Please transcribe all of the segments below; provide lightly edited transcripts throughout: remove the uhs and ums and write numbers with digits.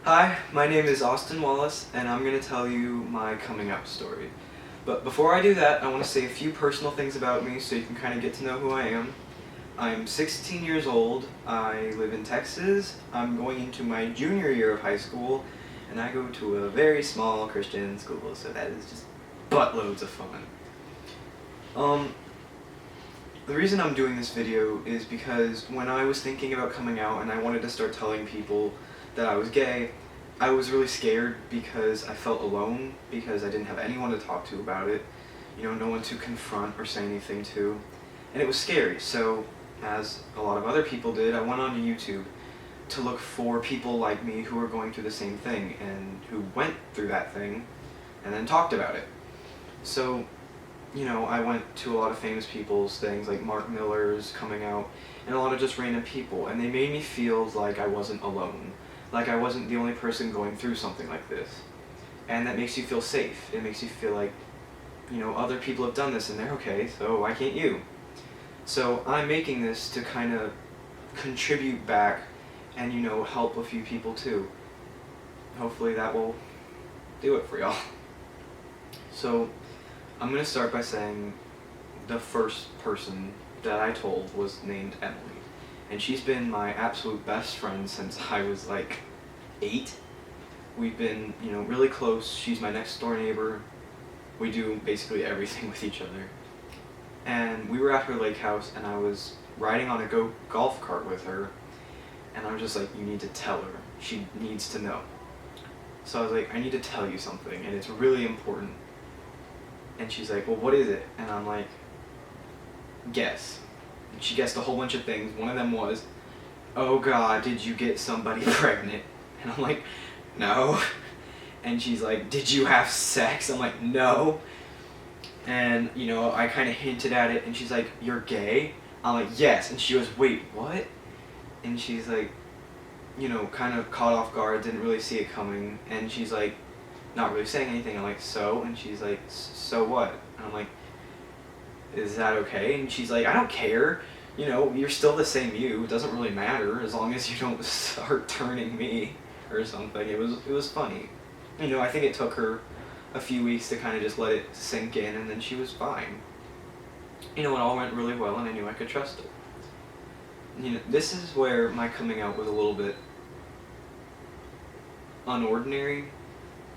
Hi, my name is Austin Wallis, and I'm going to tell you my coming out story. But before I do that, I want to say a few personal things about me so you can kind of get to know who I am. I'm 16 years old, I live in Texas, I'm going into my junior year of high school, and I go to a very small Christian school, so that is just buttloads of fun. The reason I'm doing this video is because when I was thinking about coming out and I wanted to start telling people that I was gay, I was really scared because I felt alone, because I didn't have anyone to talk to about it, no one to confront or say anything to, and it was scary. So, as a lot of other people did, I went onto YouTube to look for people like me who were going through the same thing and who went through that thing and then talked about it. So, I went to a lot of famous people's things, like Mark Miller's coming out, and a lot of just random people, and they made me feel like I wasn't alone, like I wasn't the only person going through something like this. And that makes you feel safe. It makes you feel like, other people have done this and they're okay, so why can't you? So I'm making this to kind of contribute back and, help a few people too. Hopefully that will do it for y'all. So, I'm going to start by saying the first person that I told was named Emily. And she's been my absolute best friend since I was like 8. We've been, really close. She's my next door neighbor. We do basically everything with each other. And we were at her lake house and I was riding on a golf cart with her. And I was just like, you need to tell her. She needs to know. So I was like, I need to tell you something and it's really important. And she's like, well, what is it? And I'm like, guess. And she guessed a whole bunch of things. One of them was, oh God, did you get somebody pregnant? And I'm like, no. And she's like, did you have sex? I'm like, no. And, I kind of hinted at it, and she's like, you're gay? I'm like, yes. And she goes, wait, what? And she's like, kind of caught off guard, didn't really see it coming. And she's like, not really saying anything. I'm like, so? And she's like, so what? And I'm like, is that okay? And she's like, I don't care. You're still the same you. It doesn't really matter as long as you don't start turning me or something. It was funny. I think it took her a few weeks to kind of just let it sink in, and then she was fine. It all went really well, and I knew I could trust her. This is where my coming out was a little bit unordinary,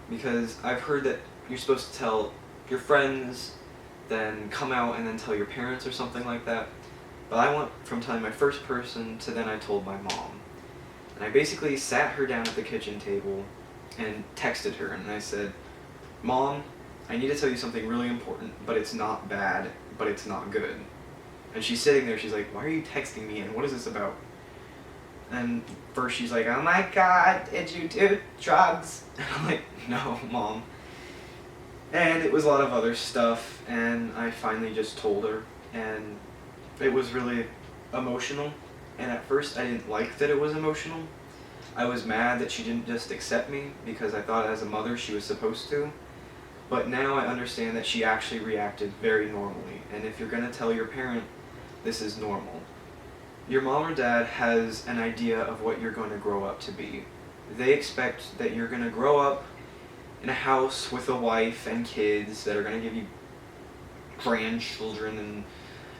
because I've heard that you're supposed to tell your friends, then come out and then tell your parents or something like that. But I went from telling my first person to then I told my mom. And I basically sat her down at the kitchen table and texted her, and I said, Mom, I need to tell you something really important, but it's not bad, but it's not good. And she's sitting there, she's like, why are you texting me, and what is this about? And first she's like, oh my God, did you do drugs? And I'm like, no, Mom. And it was a lot of other stuff, and I finally just told her, and it was really emotional. And at first I didn't like that it was emotional. I was mad that she didn't just accept me, because I thought as a mother she was supposed to. But now I understand that she actually reacted very normally, and if you're going to tell your parent, this is normal. Your mom or dad has an idea of what you're going to grow up to be. They expect that you're going to grow up in a house with a wife and kids that are going to give you grandchildren, and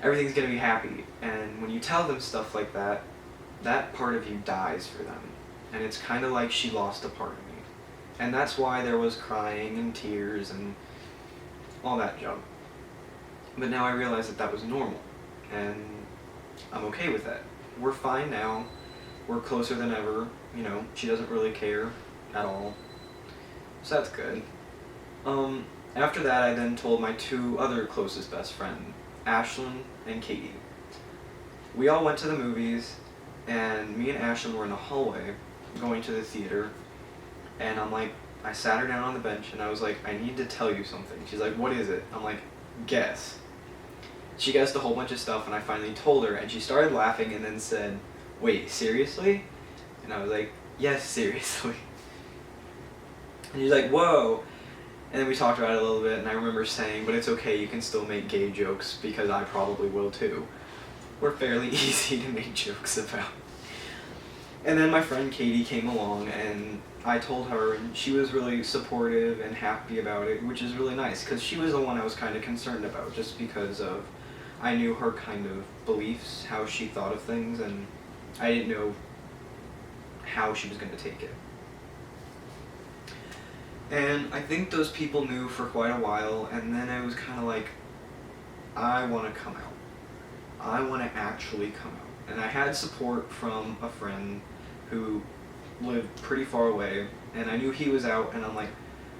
everything's going to be happy. And when you tell them stuff like that, that part of you dies for them. And it's kind of like she lost a part of me. And that's why there was crying and tears and all that junk. But now I realize that that was normal, and I'm okay with that. We're fine now. We're closer than ever. She doesn't really care at all. So that's good. After that, I then told my 2 other closest best friends, Ashlyn and Katie. We all went to the movies, and me and Ashlyn were in the hallway going to the theater, and I sat her down on the bench, and I was like, I need to tell you something. She's like, what is it? I'm like, guess. She guessed a whole bunch of stuff, and I finally told her, and she started laughing and then said, wait, seriously? And I was like, yes, seriously. And she's like, whoa. And then we talked about it a little bit, and I remember saying, but it's okay, you can still make gay jokes, because I probably will too. We're fairly easy to make jokes about. And then my friend Katie came along, and I told her, and she was really supportive and happy about it, which is really nice, because she was the one I was kind of concerned about, just because of, I knew her kind of beliefs, how she thought of things, and I didn't know how she was going to take it. And I think those people knew for quite a while, and then I was kind of like, I want to come out. I want to actually come out. And I had support from a friend who lived pretty far away, and I knew he was out, and I'm like,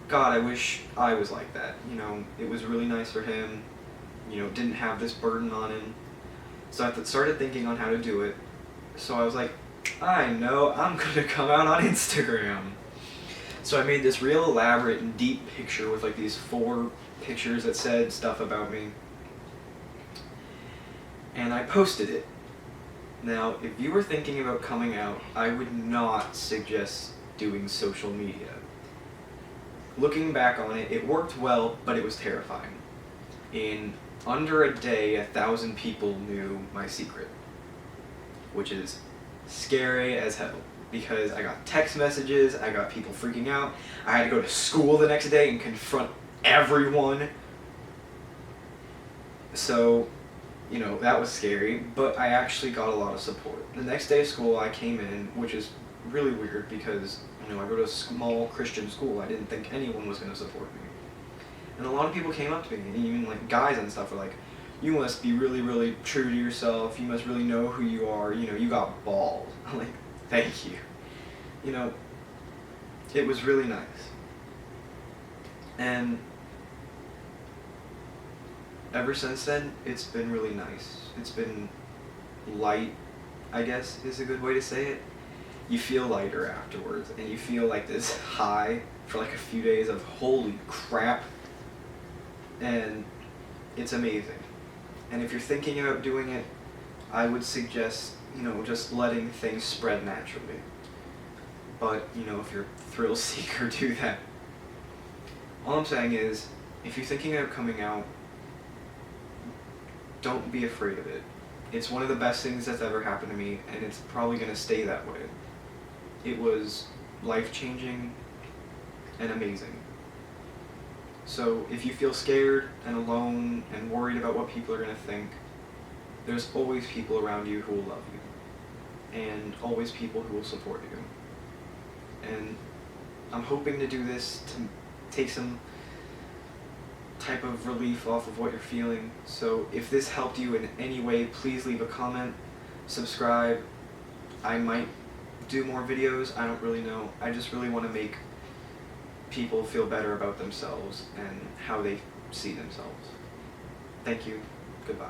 God, I wish I was like that. You know, it was really nice for him, you know, didn't have this burden on him. So I started thinking on how to do it. So I was like, I know, I'm going to come out on Instagram. So I made this real elaborate and deep picture with like these 4 pictures that said stuff about me. And I posted it. Now, if you were thinking about coming out, I would not suggest doing social media. Looking back on it, it worked well, but it was terrifying. In under a day, 1,000 people knew my secret, which is scary as hell, because I got text messages, I got people freaking out, I had to go to school the next day and confront everyone. So, you know, that was scary, but I actually got a lot of support. The next day of school I came in, which is really weird because, you know, I go to a small Christian school. I didn't think anyone was going to support me. And a lot of people came up to me, and even like guys and stuff were like, you must be really, really true to yourself, you must really know who you are, you know, you got balls. I'm like, thank you. You know, it was really nice. And ever since then, it's been really nice. It's been light, I guess is a good way to say it. You feel lighter afterwards, and you feel like this high for like a few days of holy crap, and it's amazing. And if you're thinking about doing it, I would suggest, you know, just letting things spread naturally. But, you know, if you're a thrill seeker, do that. All I'm saying is, if you're thinking about coming out, don't be afraid of it. It's one of the best things that's ever happened to me, and it's probably going to stay that way. It was life-changing and amazing. So if you feel scared and alone and worried about what people are going to think, there's always people around you who will love you, and always people who will support you. And I'm hoping to do this to take some type of relief off of what you're feeling. So if this helped you in any way, please leave a comment, subscribe. I might do more videos, I don't really know. I just really want to make people feel better about themselves and how they see themselves. Thank you. Goodbye.